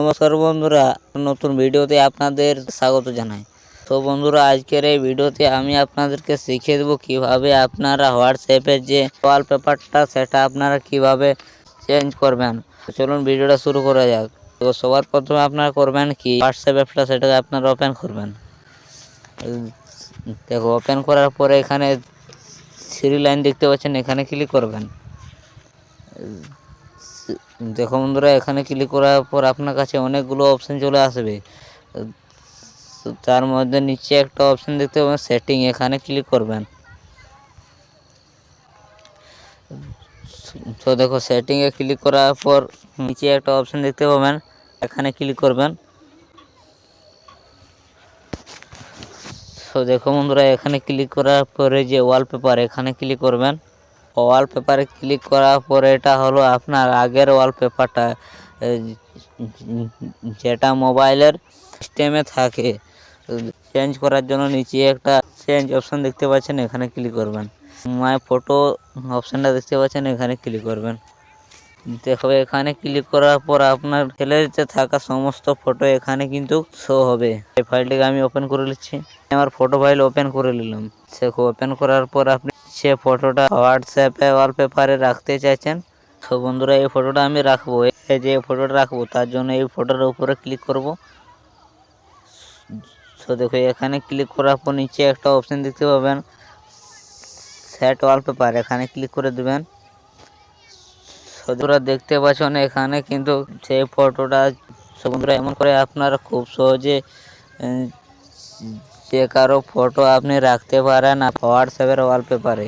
নমস্কার বন্ধুরা, নতুন ভিডিওতে আপনাদের স্বাগত জানাই। তো বন্ধুরা, আজকের এই ভিডিওতে আমি আপনাদেরকে শিখিয়ে দেবো কিভাবে আপনারা হোয়াটসঅ্যাপের যে ওয়ালপেপারটা সেটা আপনারা কিভাবে চেঞ্জ করবেন। চলুন ভিডিওটা শুরু করা যাক। তো সবার প্রথমে আপনারা করবেন কি, হোয়াটসঅ্যাপ অ্যাপটা সেটাকে আপনারা ওপেন করবেন। দেখো, ওপেন করার পরে এখানে থ্রি লাইন দেখতে পাচ্ছেন, এখানে ক্লিক করবেন। দেখো বন্ধুরা, এখানে ক্লিক করার পর আপনার কাছে অনেকগুলো অপশন চলে আসবে। তার মধ্যে নিচে একটা অপশন দেখতে পাবেন সেটিং, এখানে ক্লিক করবেন। তো দেখো, সেটিংয়ে ক্লিক করার পর নিচে একটা অপশন দেখতে পাবেন, এখানে ক্লিক করবেন। তো দেখো বন্ধুরা, এখানে ক্লিক করার পরে যে ওয়ালপেপার, এখানে ক্লিক করবেন। ওয়ালপেপারে ক্লিক করার পরে এটা হলো আপনার আগের ওয়ালপেপারটা, যেটা মোবাইলের সিস্টেমে থাকে। চেঞ্জ করার জন্য নিচে একটা চেঞ্জ অপশন দেখতে পাচ্ছেন, এখানে ক্লিক করবেন। মাই ফটো অপশানটা দেখতে পাচ্ছেন, এখানে ক্লিক করবেন। দেখো, এখানে ক্লিক করার পর আপনার গ্যালারিতে থাকা সমস্ত ফটো এখানে কিন্তু শো হবে। এই ফাইলটিকে আমি ওপেন করে নিচ্ছি। আমার ফটো ফাইল ওপেন করে নিলাম। দেখো, ওপেন করার পর আপনি সে ফটোটা হোয়াটসঅ্যাপে ওয়ালপেপারে রাখতে চাইছেন। তো বন্ধুরা, এই ফটোটা আমি রাখবো। এই যে ফটোটা রাখবো, তার জন্য এই ফটোর উপরে ক্লিক করব। তো দেখো, এখানে ক্লিক করার পর নিচে একটা অপশন দেখতে পাবেন সেট ওয়ালপেপার, এখানে ক্লিক করে দেবেন। বন্ধুরা, দেখতে পাচ্ছেন এখানে কিন্তু সেই ফটোটা। বন্ধুরা, এমন করে আপনারা খুব সহজে যে কারো ফটো আপনি রাখতে পারেন হোয়াটসঅ্যাপের ওয়ালপেপারে।